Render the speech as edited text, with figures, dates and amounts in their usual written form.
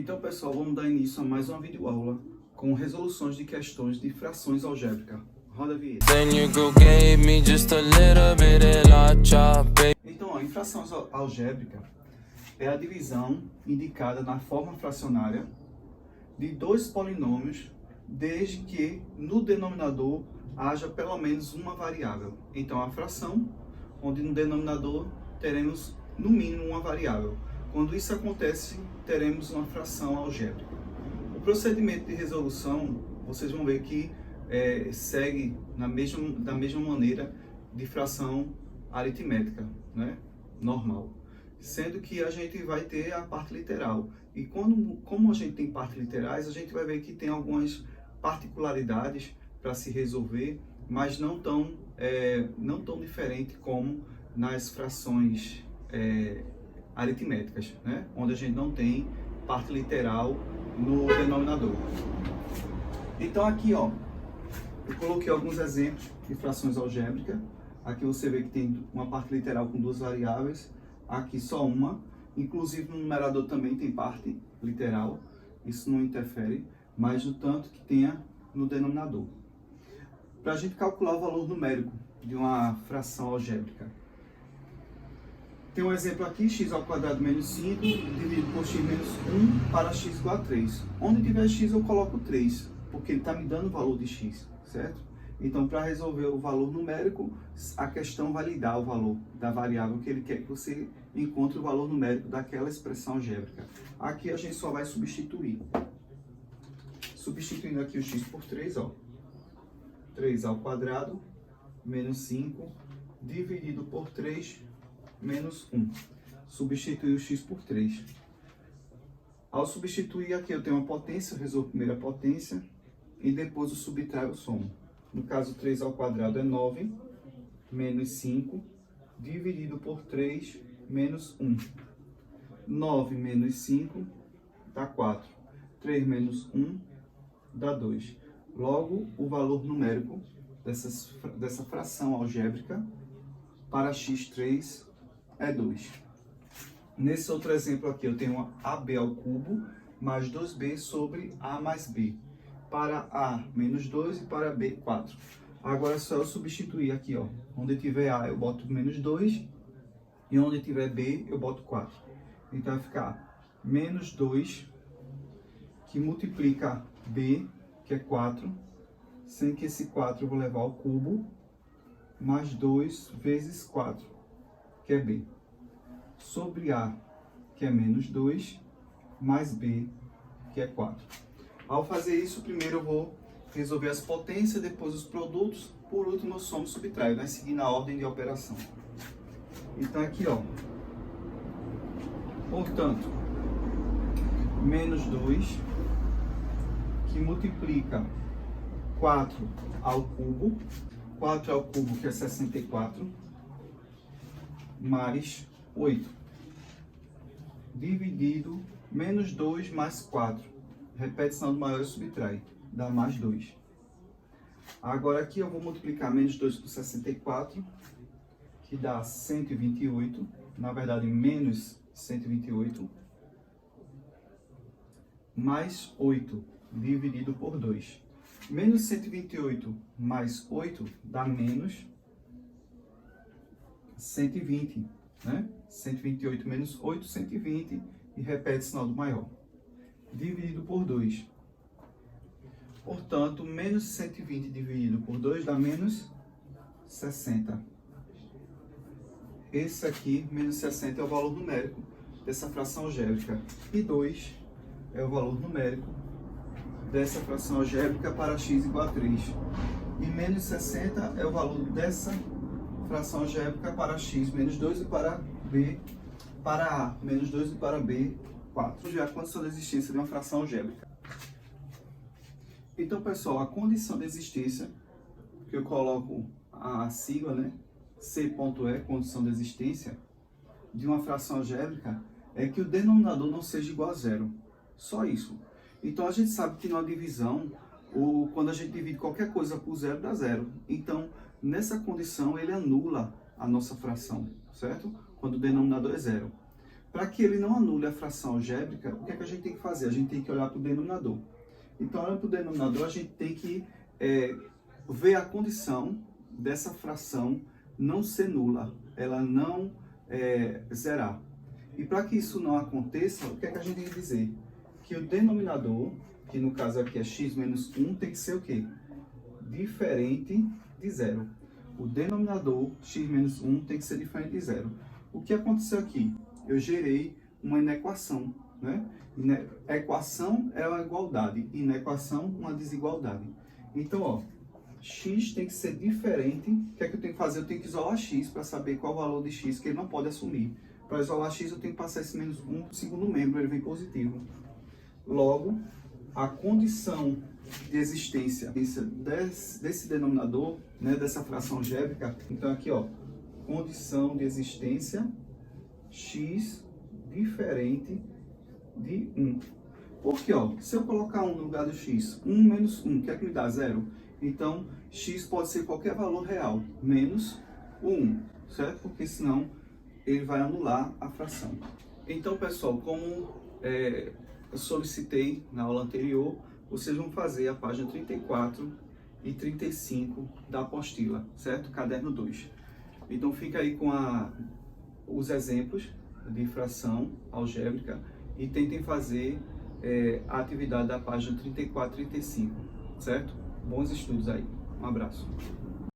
Então, pessoal, vamos dar início a mais uma videoaula com resoluções de questões de frações algébricas. Roda a vinheta. Então, em frações algébricas é a divisão indicada na forma fracionária de dois polinômios, desde que no denominador haja pelo menos uma variável. Então, a fração, onde no denominador teremos no mínimo uma variável. Quando isso acontece, teremos uma fração algébrica. O procedimento de resolução, vocês vão ver que segue da mesma maneira de fração aritmética, né? Normal. Sendo que a gente vai ter a parte literal. E como a gente tem partes literais, a gente vai ver que tem algumas particularidades para se resolver, mas não tão diferente como nas frações aritméticas, né? Onde a gente não tem parte literal no denominador. Então aqui, ó, eu coloquei alguns exemplos de frações algébricas. Aqui você vê que tem uma parte literal com duas variáveis, aqui só uma. Inclusive no numerador também tem parte literal, isso não interfere, mas no tanto que tenha no denominador. Para a gente calcular o valor numérico de uma fração algébrica, tem um exemplo aqui, x ao quadrado menos 5 dividido por x menos 1 para x igual a 3. Onde tiver x eu coloco 3, porque ele está me dando o valor de x, certo? Então, para resolver o valor numérico, a questão vai lhe dar o valor da variável que ele quer que você encontre o valor numérico daquela expressão algébrica. Aqui a gente só vai substituir. Substituindo aqui o x por 3, ó. 3 ao quadrado menos 5 dividido por 3 menos 1. Substituir o x por 3. Ao substituir aqui eu tenho uma potência, eu resolvo primeiro a potência e depois o subtraio, eu somo. No caso, 3 ao quadrado é 9, menos 5, dividido por 3 menos 1. 9 menos 5 dá 4. 3 menos 1 dá 2. Logo, o valor numérico dessa fração algébrica para x3 é 2. Nesse outro exemplo aqui, eu tenho AB ao cubo mais 2B sobre A mais B. Para A, menos 2 e para B, 4. Agora é só eu substituir aqui, ó. Onde tiver A, eu boto menos 2 e onde tiver B, eu boto 4. Então vai ficar menos 2 que multiplica B, que é 4, sem que esse 4 eu vou levar ao cubo, mais 2 vezes 4, que é B. Sobre A, que é menos 2, mais B, que é 4. Ao fazer isso, primeiro eu vou resolver as potências, depois os produtos, por último eu somo e subtraio, né? Seguindo a ordem de operação. Então aqui, ó, portanto, menos 2, que multiplica 4 ao cubo, 4 ao cubo que é 64, mais 8, dividido, menos 2 mais 4, repetição do maior e subtrai, dá mais 2. Agora aqui eu vou multiplicar menos 2 por 64, que dá 128, na verdade menos 128, mais 8, dividido por 2. Menos 128 mais 8 dá menos 120, né? 128 menos 8, 120, e repete o sinal do maior. Dividido por 2. Portanto, menos 120 dividido por 2 dá menos 60. Esse aqui, menos 60, é o valor numérico dessa fração algébrica. E 2 é o valor numérico dessa fração algébrica para x igual a 3. E menos 60 é o valor dessa fração algébrica para x menos 2 e para b, para a menos 2 e para b, 4. Já a condição de existência de uma fração algébrica. Então, pessoal, a condição de existência, que eu coloco a sigla, né? C.E, condição de existência de uma fração algébrica, é que o denominador não seja igual a zero. Só isso. Então, a gente sabe que na divisão, quando a gente divide qualquer coisa por zero, dá zero. Então, nessa condição, ele anula a nossa fração, certo? Quando o denominador é zero. Para que ele não anule a fração algébrica, o que é que a gente tem que fazer? A gente tem que olhar para o denominador. Então, olhando para o denominador, a gente tem que ver a condição dessa fração não ser nula, ela não zerar. E para que isso não aconteça, o que é que a gente tem que dizer? Que o denominador, que no caso aqui é x menos 1, tem que ser o quê? Diferente de zero. O denominador, x menos 1, tem que ser diferente de zero. O que aconteceu aqui? Eu gerei uma inequação, né? A equação é uma igualdade, e inequação uma desigualdade. Então, ó, x tem que ser diferente. O que é que eu tenho que fazer? Eu tenho que isolar x para saber qual o valor de x que ele não pode assumir. Para isolar x, eu tenho que passar esse menos 1 para o segundo membro, ele vem positivo. Logo, a condição de existência desse denominador, né, dessa fração algébrica, então aqui, ó, condição de existência x diferente de 1. Porque, ó, se eu colocar 1 no lugar do x, 1 menos 1, que é que me dá? 0. Então, x pode ser qualquer valor real, menos o 1, certo? Porque senão ele vai anular a fração. Então, pessoal, como eu solicitei na aula anterior, vocês vão fazer a página 34 e 35 da apostila, certo? Caderno 2. Então, fica aí com os exemplos de fração algébrica e tentem fazer a atividade da página 34 e 35, certo? Bons estudos aí. Um abraço.